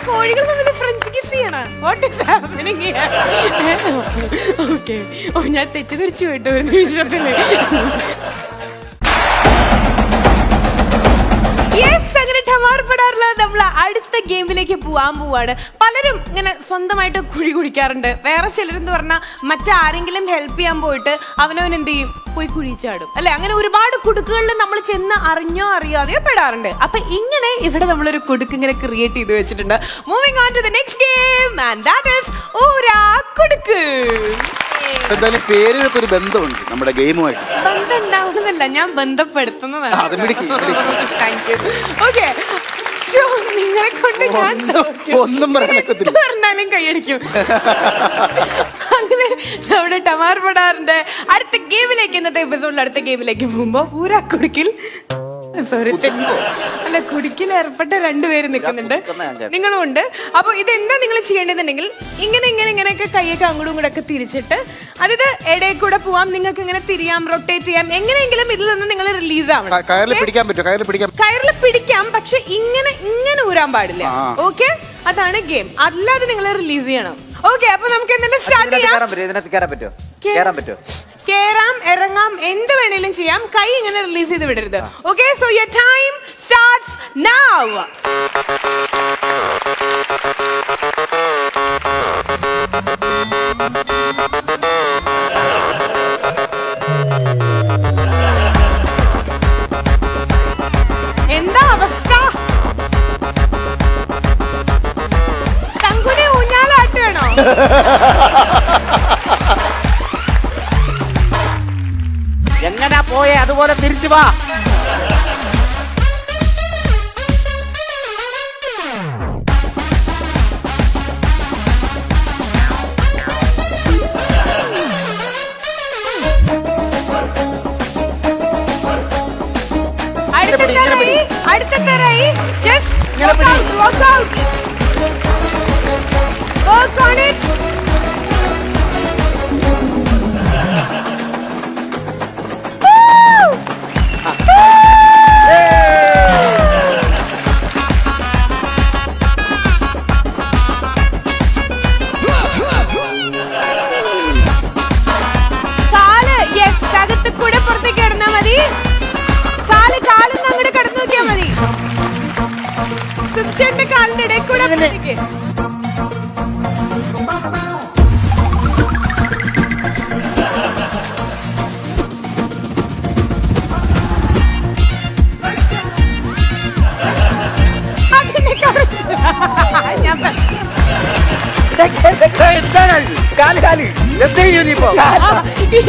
കോഴികൾ തമ്മിൽ ഫ്രഞ്ച് കിസ് ചെയ്യണം. What is happening here? Okay, ഓ ഞാൻ തെറ്റിദ്ധരിച്ചു പോയിട്ട് ഒരു നിമിഷത്തില്. അങ്ങനെ ടമാർപ്പെടാറുള്ള നമ്മൾ അടുത്ത ഗെയിമിലേക്ക് പോവാൻ പോവാണ്. പലരും ഇങ്ങനെ സ്വന്തമായിട്ട് കുഴി കുടിക്കാറുണ്ട്. വേറെ ചിലരെന്ന് പറഞ്ഞാൽ മറ്റാരെങ്കിലും ഹെൽപ്പ് ചെയ്യാൻ പോയിട്ട് അവനവൻ എന്ത് ചെയ്യും, പോയി കുഴിച്ചാടും അല്ലെ. അങ്ങനെ ഒരുപാട് കുടുക്കുകളിൽ നമ്മൾ ചെന്ന് അറിഞ്ഞോ അറിയാതെയോ പെടാറുണ്ട്. അപ്പൊ ഇങ്ങനെ ഇവിടെ നമ്മളൊരു കുടുക്ക് ഇങ്ങനെ ക്രിയേറ്റ് ചെയ്ത് വെച്ചിട്ടുണ്ട്. Moving on to the next game and that is Oora Kudukku. എന്തായാലും പേരിനൊക്കെ ഒരു ബന്ധമുണ്ട് നമ്മുടെ ഗെയിമുമായിട്ട്. ബന്ധം ഉണ്ടാവുന്നതല്ല, ഞാൻ ബന്ധപ്പെടുത്തുന്നതാണ്. Thank you. ഓക്കെ, നിങ്ങളെ കൊണ്ട് ഞാൻ ഒന്നും പറഞ്ഞാലും കൈയടിക്കും. അങ്ങനെ നമ്മുടെ ടമാർ പടാറിന്റെ അടുത്ത ഗെയിമിലേക്ക്, ഇന്നത്തെ എപ്പിസോഡിൽ അടുത്ത ഗെയിമിലേക്ക് പോകുമ്പോ ഊരാ കുടുക്കിൽ, സോറി അല്ല, കുടുക്കിൽ ഏർപ്പെട്ട രണ്ടുപേര് നിൽക്കുന്നുണ്ട്, നിങ്ങളും ഉണ്ട്. അപ്പൊ ഇതെന്താ നിങ്ങൾ ചെയ്യേണ്ടതുണ്ടെങ്കിൽ ഇങ്ങനെ ഇങ്ങനെ ഇങ്ങനെയൊക്കെ കൈയൊക്കെ അങ്ങോട്ടും കൂടെ ഒക്കെ തിരിച്ചിട്ട്, അതായത് ഇടയിൽ കൂടെ പോവാം, നിങ്ങൾക്ക് ഇങ്ങനെ തിരിയാം, റൊട്ടേറ്റ് ചെയ്യാം, എങ്ങനെയെങ്കിലും ഇതിൽ നിന്ന് നിങ്ങൾ റിലീസ് ആവണം. കയറിൽ പിടിക്കാൻ പറ്റുമോ? കയറിൽ പിടിക്കാം, പക്ഷെ ഇങ്ങനെ ഇങ്ങനെ ഊരാൻ പാടില്ല. ഓക്കെ, അതാണ് ഗെയിം. അല്ലാതെ നിങ്ങൾ റിലീസ് ചെയ്യണം. ഓക്കെ, അപ്പൊ നമുക്ക് എന്തെങ്കിലും സ്റ്റാർട്ട് ചെയ്യാം. കേറാം, ഇറങ്ങാം, എന്ത് വേണേലും ചെയ്യാം. കൈ ഇങ്ങനെ റിലീസ് ചെയ്ത് വിടരുത്. Okay, so your time starts now. എന്താ അവസ്ഥ? തങ്കുനെ ഊഞ്ഞാലാട്ടാണോ? എങ്ങനാ പോയേ അതുപോലെ തിരിച്ചു വാ. അടുത്ത തരായി. Just walk out. Work on it. കാലിന്റെ ഇടയിൽ കൂടെ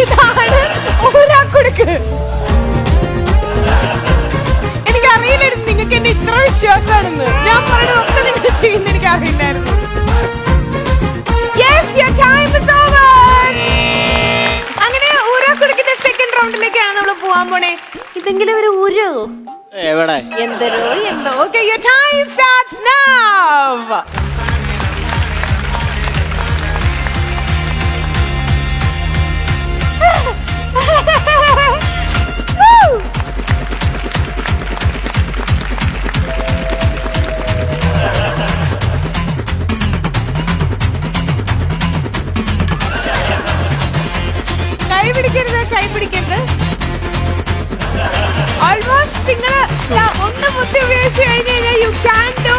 ഇതാണ് ഊരാക്കുടുക്ക്. എനിക്കറിയില്ലായിരുന്നു നിങ്ങൾക്ക് എന്നെ ഇത്ര വിശ്വാസമാണെന്ന്. ഞാൻ പറഞ്ഞതൊക്കെ നിങ്ങൾ ചെയ്യുന്ന എനിക്ക് അറിയില്ലായിരുന്നു. അങ്ങനെ ഊരാക്കുടുക്കിന്റെ സെക്കൻഡ് റൗണ്ടിലേക്കാണ് നമ്മൾ പോവാൻ പോണേ. ഇതെങ്കിലും ഒരു ഊരോ എവിടെ എന്തോ എന്തോ. Okay, your time starts now. പിടിക്കരുത്. ഓൾമോസ്റ്റ് നിങ്ങൾ ഒന്ന് ബുദ്ധി ഉപയോഗിച്ച് കഴിഞ്ഞ് കഴിഞ്ഞാൽ you can do.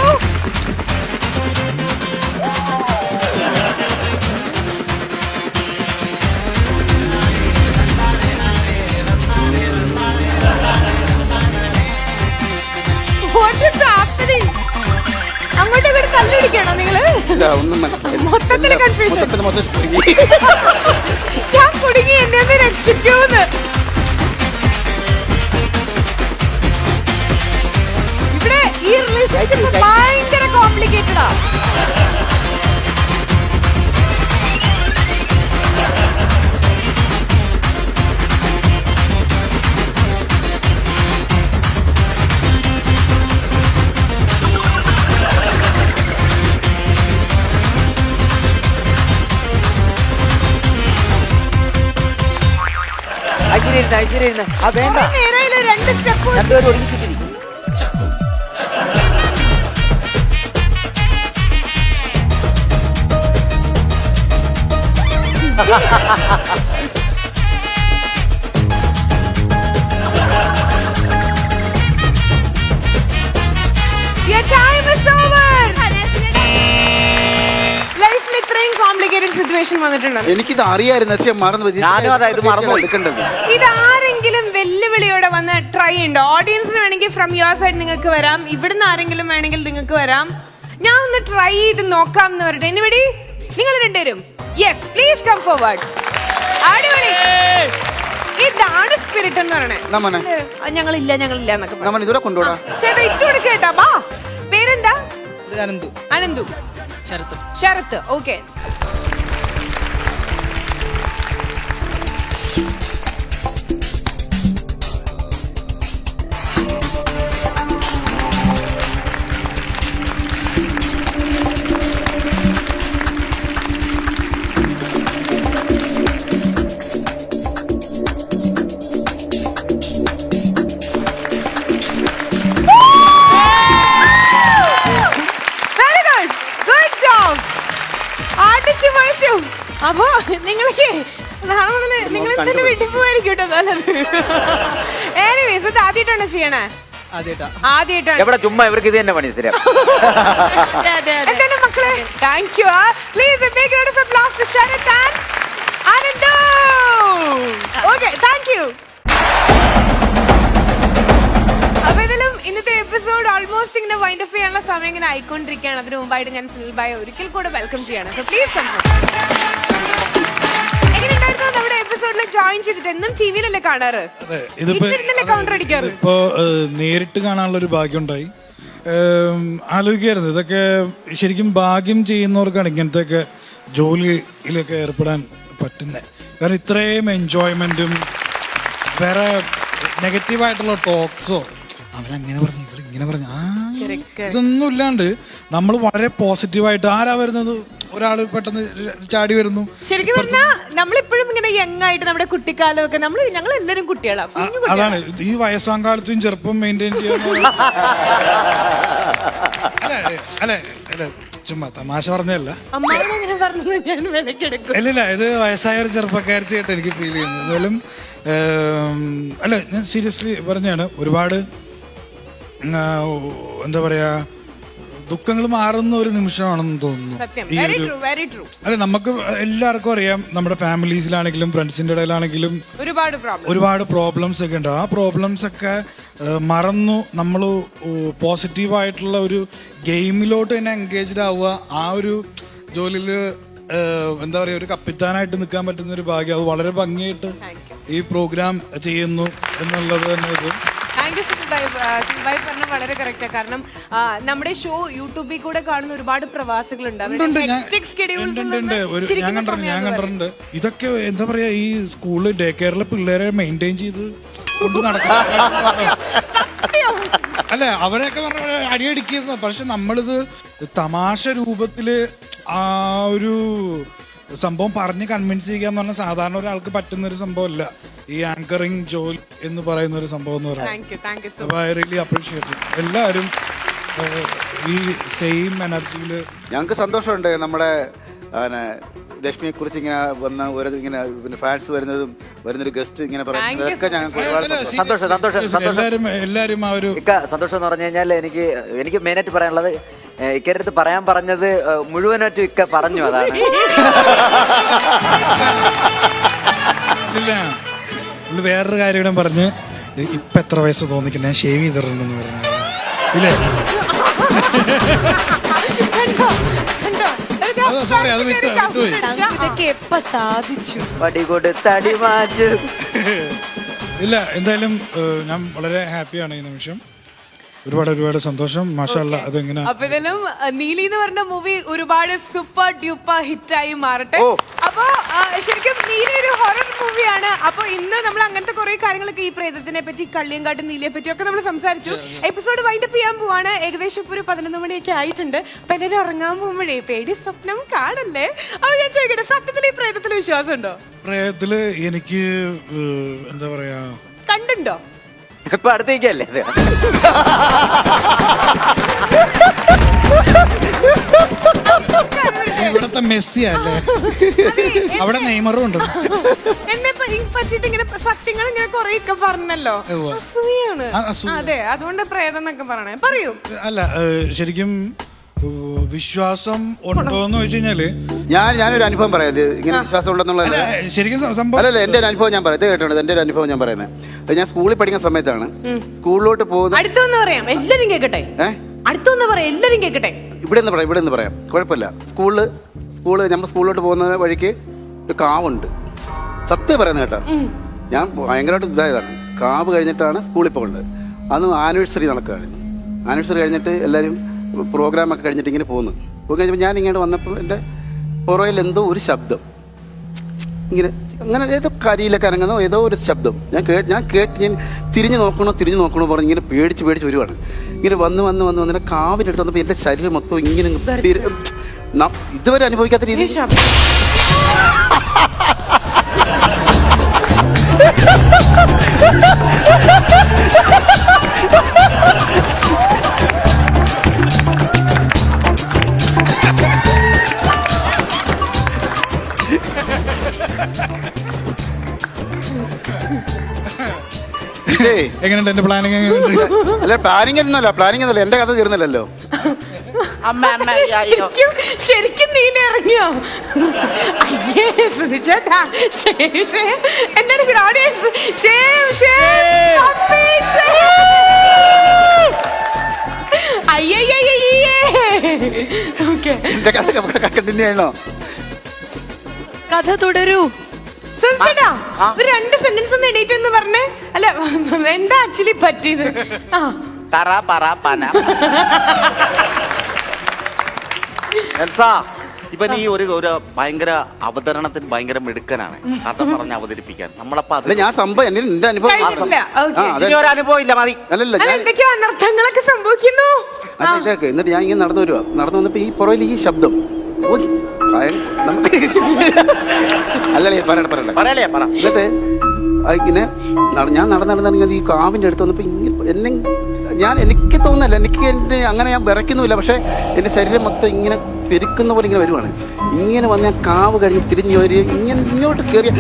What is happening? അങ്ങോട്ടും ഇങ്ങോട്ടും തല്ലിടിക്കണോ നിങ്ങള്? ഇല്ല, ഒന്നും മനസ്സിലായില്ല. മൊത്തത്തില് confusion. മൊത്തത്തിൽ കുടുങ്ങി. ഞാൻ കുടുങ്ങി, എന്നെ ഒന്ന് രക്ഷിക്കൂന്ന്. ഇവിടെ ഈ റിലേഷൻഷിപ്പ് ഭയങ്കര കോംപ്ലിക്കേറ്റഡാ. ഐശ്വര്യ ആ വേണ്ട, നേരെയില്ല, 2 സ്റ്റെപ്പ്. രണ്ടുപേരും ഒരുമിച്ചിട്ടിരിക്കും. Your time is over. ലൈഫിൽ ഇത്രയും കോംപ്ലിക്കേറ്റഡ് സിറ്റുവേഷൻ വന്നിട്ടുണ്ടോ? എനിക്കിത് അറിയായിരുന്നു, പക്ഷെ മറന്നു പോയി. ഞാനും അതായത് മറന്നു പോയി. എടുക്കേണ്ടത്. ഇതാരെങ്കിലും വെല്ലുവിളിയോടെ വന്ന് ട്രൈ ഉണ്ടോ? ഓഡിയൻസിന് വേണമെങ്കിൽ ഫ്രം യുവർ സൈഡ് നിങ്ങൾക്ക് വരാം, ഇവിടുന്ന് ആരെങ്കിലും വേണമെങ്കിൽ നിങ്ങൾക്ക് വരാം. ഞാൻ ഒന്ന് ട്രൈ ചെയ്ത് നോക്കാം എന്ന് പറഞ്ഞിട്ട് എനിവടി നിങ്ങൾ രണ്ടുപേരും യെസ് പ്ലീസ് കം ഫോർവേഡ്. അടിപൊളി. ഇതാണ് സ്പിരിറ്റ് എന്ന് പറയണേ. ഞങ്ങളില്ല എന്നൊക്കെ പറയും. നമ്മൾ ഇതുവരെ കൊണ്ടുപോടാ. ചേട്ടാ ഇട്ട് കൊടുക്കേട്ടാ. ബാ, പേരെന്താ? അനന്തു. ശരത്ത്. ഓക്കെ. അപ്പൊ നിങ്ങൾക്ക് നിങ്ങൾ തന്നെ വീട്ടിൽ പോവായിരിക്കും കേട്ടോ നല്ലത്. എനിവേസ് ഇത് ആദ്യമായിട്ടാണോ ചെയ്യണേ? ആദ്യമായിട്ടാണ്. എവിടെ ചുമ്മാ ഇവർക്ക് ഇത് തന്നെ പണി സ്ഥിരം. എന്തായാലും മക്കളെ thank you. Please a big round of applause for Sharath and Anandu. Okay, thank you. അപ്പൊ ഇതിലും ഇന്നത്തെ എപ്പിസോഡ് ഓൾമോസ്റ്റ് ഇങ്ങനെ വൈൻഡ് അപ്പ് ചെയ്യാനുള്ള സമയം ഇങ്ങനെ ആയിക്കൊണ്ടിരിക്കുകയാണ്. അതിന് മുമ്പായിട്ട് ഞാൻ സുനിൽ ഭായി ഒരിക്കൽ കൂടെ വെൽക്കം ചെയ്യണം. So please come. എങ്ങനെയുണ്ടായിരുന്നു നമ്മുടെ എപ്പിസോഡിൽ ജോയിൻ ചെയ്തിട്ട്? എന്നും ടിവിയിലല്ലേ കാണാറ്, ഇന്നലെ കൗണ്ടർ അടിക്കാറ്. ഇപ്പോ നേരിട്ട് കാണാനുള്ള ഒരു ഭാഗ്യം ഉണ്ടായി. ആലോചിക്കായിരുന്നു ഇതൊക്കെ ശരിക്കും ഭാഗ്യം ചെയ്യുന്നവർക്കാണ് ഇങ്ങനത്തെയൊക്കെ ജോലിയിലൊക്കെ ഏർപ്പെടാൻ പറ്റുന്നത്. കാരണം ഇത്രയും എൻജോയ്മെന്റും വേറെ നെഗറ്റീവായിട്ടുള്ള ടോക്സോ അവരങ്ങനെ പറഞ്ഞു ഇവളിങ്ങനെ പറഞ്ഞു ഇതൊന്നും ഇല്ലാണ്ട് നമ്മൾ വളരെ പോസിറ്റീവായിട്ട് ആരാ വരുന്നത്, ഒരാൾ പെട്ടെന്ന് ചാടി വരുന്നു. ശരിക്കും പറഞ്ഞാൽ നമ്മളിപ്പോഴും ഇങ്ങനെ യങ് ആയിട്ട് നമ്മുടെ കുട്ടിക്കാലമൊക്കെ ഞങ്ങൾ എല്ലാവരും കുട്ടികളാണ്. അതാണ് ഈ വയസ്സാം കാലത്തും ചെറുപ്പം മെയിൻറ്റെയിൻ ചെയ്യാൻ. അല്ലെ ചുമ്മാ തമാശ പറഞ്ഞല്ല. അല്ലല്ല, ഇത് വയസ്സായ ഒരു ചെറുപ്പക്കാരത്തിയായിട്ട് എനിക്ക് ഫീൽ ചെയ്യുന്നു. എന്തായാലും അല്ല, ഞാൻ സീരിയസ്ലി പറഞ്ഞാണ്. ഒരുപാട് എന്താ പറയാ ദുഃഖങ്ങൾ മാറുന്ന ഒരു നിമിഷമാണെന്ന് തോന്നുന്നു. അല്ല, നമുക്ക് എല്ലാവർക്കും അറിയാം നമ്മുടെ ഫാമിലീസിലാണെങ്കിലും ഫ്രണ്ട്സിന്റെ ഇടയിലാണെങ്കിലും ഒരുപാട് പ്രോബ്ലംസ് ഒക്കെ ഉണ്ട്. ആ പ്രോബ്ലംസ് ഒക്കെ മറന്നു നമ്മൾ പോസിറ്റീവായിട്ടുള്ള ഒരു ഗെയിമിലോട്ട് തന്നെ എൻഗേജ്ഡ് ആവുക. ആ ഒരു ജോലിയിൽ എന്താ പറയുക, ഒരു കപ്പിത്താനായിട്ട് നിൽക്കാൻ പറ്റുന്ന ഒരു ഭാഗ്യം. അത് വളരെ ഭംഗിയായിട്ട് ഈ പ്രോഗ്രാം ചെയ്യുന്നു എന്നുള്ളത് തന്നെ ഇത്. വളരെ കറക്റ്റാ. കാരണം നമ്മുടെ ഷോ യൂട്യൂബിൽ കൂടെ കാണുന്ന ഒരുപാട് പ്രവാസികളുണ്ട്. ഞാൻ കണ്ടിട്ടുണ്ട്. ഇതൊക്കെ എന്താ പറയാ, ഈ സ്കൂളിൽ ഡേ കെയറിലെ പിള്ളേരെ മെയിൻറ്റെയിൻ ചെയ്ത് കൊണ്ട് നടക്കുക. അല്ലെ, അവരെയൊക്കെ പറഞ്ഞ അടിയടിക്കുന്ന. പക്ഷെ നമ്മളിത് തമാശ രൂപത്തില് ആ ഒരു സംഭവം പറഞ്ഞ് കൺവിൻസ് ചെയ്യുക എന്ന് പറഞ്ഞാൽ സാധാരണ ഒരാൾക്ക് പറ്റുന്ന ഒരു സംഭവമല്ല ഈ ആങ്കറിങ് ജോലി എന്ന് പറയുന്ന ഒരു സംഭവം എന്ന് പറയുന്നത്. അപ്പൊ ഐ റിയലി അപ്രീഷിയേറ്റ് എല്ലാവരും ഈ സെയിം എനർജിയിൽ. ഞങ്ങൾക്ക് സന്തോഷമുണ്ട് നമ്മുടെ ലക്ഷ്മിയെ കുറിച്ച് ഇങ്ങനെ വന്ന ഓരോ ഇങ്ങനെ പിന്നെ ഫാൻസ് വരുന്നൊരു ഗസ്റ്റ് ഇങ്ങനെ Thank you പറയുന്നതൊക്കെ ഞങ്ങൾക്ക് ഒരുപാട് സന്തോഷം. എല്ലാരും ആ ഒരു ഇക്ക സന്തോഷം എന്ന് പറഞ്ഞു കഴിഞ്ഞാൽ എനിക്ക് മെയിനായിട്ട് പറയാനുള്ളത് ഇക്കരടുത്ത് പറയാൻ പറഞ്ഞത് മുഴുവനായിട്ടും ഇക്ക പറഞ്ഞു. അതാണ് ഇല്ല പുള്ളി വേറൊരു കാര്യം കൂടെ പറഞ്ഞ് ഇപ്പൊ എത്ര വയസ്സ് തോന്നിക്കില്ല ഞാൻ ഷേവ് ചെയ്തിട്ടുണ്ടെന്ന് പറഞ്ഞു ഇല്ലേ സോറി അത് വിട്ടുപോയി ഇതൊക്കെ എപ്പ സാധിച്ചു? പടി കൊടുത്തടി മാച്ചു. ഇല്ല എന്തായാലും ഞാൻ വളരെ ഹാപ്പിയാണ് ഈ നിമിഷം. ഒരുപാട് സന്തോഷം. മാഷാഅല്ലാ അതെങ്ങനെ അപ്പൊ ഇതിലും നീലി എന്ന് പറഞ്ഞ മൂവി ഒരുപാട് സൂപ്പർ ഡ്യൂപ്പർ ഹിറ്റായി മാറട്ടെ. അപ്പൊ ശരിക്കും നീലി ഒരു ഹൊറർ മൂവിയാണ്. അപ്പൊ ഇന്ന് നമ്മൾ അങ്ങനത്തെ കുറെ കാര്യങ്ങളൊക്കെ ഈ പ്രേതത്തിനെ പറ്റി കള്ളിയങ്കാട്ട് നീലിയെ പറ്റി ഒക്കെ നമ്മൾ സംസാരിച്ചു. എപ്പിസോഡ് വൈൻഡപ്പ് ചെയ്യാൻ പോവാണ്. ഏകദേശം ഇപ്പൊ ഒരു 11 മണിയൊക്കെ ആയിട്ടുണ്ട്. അപ്പൊ എല്ലാവരും ഉറങ്ങാൻ പോകുമ്പോഴേ പേടി സ്വപ്നം കാണല്ലേ. അപ്പൊ ഞാൻ ചോദിക്കട്ടെ, സത്യത്തിൽ ഈ പ്രേതത്തിൽ വിശ്വാസം ഉണ്ടോ? പ്രേതത്തില് എനിക്ക് എന്താ പറയാ കണ്ടുണ്ടോ? ഇപ്പൊ അടുത്തേക്കല്ലേ ഇത്? ഇവിടത്തെ മെസ്സി അല്ലേ, അവിടെ നെയ്മറും ഉണ്ട്. എന്നെ പറ്റിട്ട് ഇങ്ങനെ സത്യങ്ങൾ ഇങ്ങനെ കൊറേ ഒക്കെ പറഞ്ഞല്ലോ. അസൂയാണ്. അതെ, അതുകൊണ്ട് പ്രേതം എന്നൊക്കെ പറയണേ. പറയൂ. അല്ല ശരിക്കും വിശ്വാസം ഉണ്ടോ എന്ന് ചോദിച്ചു കഴിഞ്ഞാല് ഞാനൊരു അനുഭവം പറയാം. ഇങ്ങനെ വിശ്വാസം ഉണ്ടെന്നുള്ളത് ശരിക്കും സംഭവം അല്ലല്ല, എൻ്റെ ഒരു അനുഭവം ഞാൻ പറയാം. ഇത് കേട്ടോ, എൻ്റെ ഒരു അനുഭവം ഞാൻ പറയുന്നത്. ഞാൻ സ്കൂളിൽ പഠിക്കുന്ന സമയത്താണ്. സ്കൂളിലോട്ട് പോകുന്നത് അടുത്തൊന്ന് പറയാം, എല്ലാരും കേക്കട്ടെ. അടുത്തൊന്ന് പറയാം, എല്ലാരും കേക്കട്ടെ. ഇവിടെ നിന്ന് പറയാം, കുഴപ്പമില്ല. സ്കൂള് നമ്മൾ സ്കൂളിലോട്ട് പോകുന്ന വഴിക്ക് ഒരു കാവുണ്ട്. സത്യം പറയുന്നത് കേട്ടോ, ഞാൻ ഭയങ്കരമായിട്ട് ഇതായതാണ്. കാവ് കഴിഞ്ഞിട്ടാണ് സ്കൂളിൽ പോകുന്നത്. അന്ന് ആനിവേഴ്സറി നടക്കുകയായിരുന്നു. ആനിവേഴ്സറി കഴിഞ്ഞിട്ട് എല്ലാവരും പ്രോഗ്രാമൊക്കെ കഴിഞ്ഞിട്ട് ഇങ്ങനെ പോയി കഴിഞ്ഞപ്പോൾ ഞാൻ ഇങ്ങോട്ട് വന്നപ്പോൾ എൻ്റെ പുറയിൽ എന്തോ ഒരു ശബ്ദം, ഇങ്ങനെ അങ്ങനെ ഏതോ കരിയിലൊക്കെ അനങ്ങുന്ന ഏതോ ഒരു ശബ്ദം ഞാൻ കേട്ട് ഞാൻ തിരിഞ്ഞു നോക്കണോ പറഞ്ഞ് ഇങ്ങനെ പേടിച്ച് വരുവാണ്. ഇങ്ങനെ വന്ന് കാവിൻ്റെ അടുത്ത് വന്നപ്പോൾ എൻ്റെ ശരീരം മൊത്തം ഇങ്ങനെ ഇതുവരെ അനുഭവിക്കാത്ത രീതിയിൽ എങ്ങനെയുണ്ട് എന്റെ പ്ലാനിങ്? അല്ല പ്ലാനിങ് ഒന്നുമല്ല, എന്റെ കഥ തീർന്നില്ലല്ലോ. ശരിക്കും നീല ഇറങ്ങിയോ? അയ്യേ സുനിച്ചേട്ടാ, എല്ലാരും കൂടെ audience, എന്റെ കഥ കണ്ടിന്യൂ ചെയ്യണോ? കഥ തുടരൂ. സുനിച്ചേട്ടാ, ഒരു 2 സെന്റൻസ് ഒന്ന് എണീറ്റ് എന്ന് പറഞ്ഞേ. അല്ല, എന്താ ആക്ച്വലി പറ്റിയത്? ഇവൻ ഈ ഒരു ഭയങ്കര അവതരണത്തിന് ഭയങ്കര മിടുക്കനാണ്. കഥ പറഞ്ഞ് അവതരിപ്പിക്കാൻ നമ്മളപ്പോ അല്ല ഞാൻ സംഭവം എന്റെ അനുഭവം ഒരു അനുഭവം ഇല്ല മതി. അല്ലല്ല എന്തൊക്കെയോ അനർത്ഥങ്ങളൊക്കെ സംഭവിക്കുന്നു. ഇതൊക്കെ എന്നിട്ട് ഞാൻ ഇങ്ങനെ നടന്നു വന്നപ്പോ ഈ പുറയിൽ ഈ ശബ്ദം അല്ലല്ലേ പറയട്ടെ. എന്നിട്ട് ഇങ്ങനെ ഞാൻ നടന്നിങ്ങനെ ഈ കാവിൻ്റെ അടുത്ത് വന്നപ്പോൾ ഇങ്ങനെ എനിക്ക് തോന്നുന്നില്ല, അങ്ങനെ ഞാൻ വിറയ്ക്കുന്നുമില്ല, പക്ഷേ എൻ്റെ ശരീരം മൊത്തം ഇങ്ങനെ പെരുക്കുന്ന പോലെ ഇങ്ങനെ വരുവാണ്. ഇങ്ങനെ വന്ന് ഞാൻ കാവ് കഴിഞ്ഞ് തിരിഞ്ഞു വരി ഇങ്ങനെ ഇങ്ങോട്ട് കയറിയ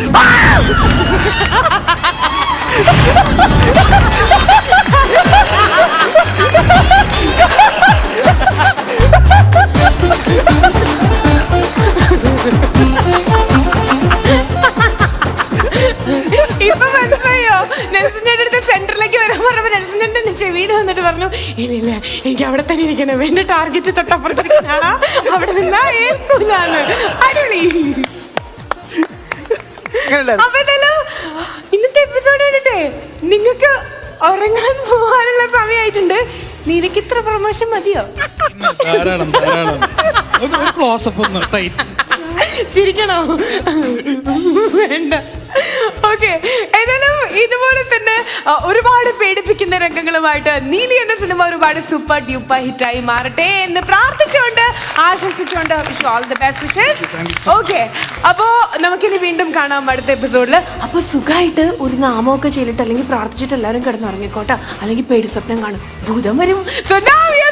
ഇപ്പൊ മനസ്സിലായോ? നെൽസൺ ചേട്ടൻ അടുത്ത് സെന്ററിലേക്ക് വരാൻ പറഞ്ഞപ്പോ നെൽസൺ ചേട്ടൻ ചെവിയിൽ വന്നിട്ട് പറഞ്ഞു, ഇല്ല എനിക്ക് അവിടെ തന്നെ ഇരിക്കണം, എന്റെ ടാർഗറ്റ് തൊട്ടപ്പുറത്തിരിക്കണ, അവിടെ നിന്നാ ഏൽക്കൂലാന്ന്. അടിപൊളി. അപ്പൊ ഇതല്ലോ ഇന്നത്തെ എപ്പിസോഡ് കണ്ടിട്ടേ നിങ്ങൾക്ക് ഉറങ്ങാൻ പോകാനുള്ള സമയമായിട്ടുണ്ട്. നിനക്ക് ഇത്ര പ്രമോഷൻ മതിയോ? ധാരാളം ഒരു ക്ലോസപ്പ് ഒന്ന് ടൈറ്റ്. ചിരിക്കണോ? വേണ്ട. ഓക്കെ, ഏതായാലും ഇതുപോലെ തന്നെ ഒരുപാട് പേടിപ്പിക്കുന്ന രംഗങ്ങളുമായിട്ട് നീലി എന്ന സിനിമ ഒരുപാട് സൂപ്പർ ഡ്യൂപ്പർ ഹിറ്റായി മാറട്ടെ എന്ന് പ്രാർത്ഥിച്ചുകൊണ്ട് ആശംസിച്ചുകൊണ്ട് wish all the best wishes. Okay, അപ്പോ നമുക്കിനി വീണ്ടും കാണാം അടുത്ത എപ്പിസോഡിൽ. അപ്പൊ സുഖമായിട്ട് ഒരു നാമമൊക്കെ ചെയ്തിട്ട് അല്ലെങ്കിൽ പ്രാർത്ഥിച്ചിട്ട് എല്ലാവരും കിടന്നുറങ്ങിക്കോട്ടെ, അല്ലെങ്കിൽ പേടി സ്വപ്നം കാണും, ഭൂതം വരും. So now we are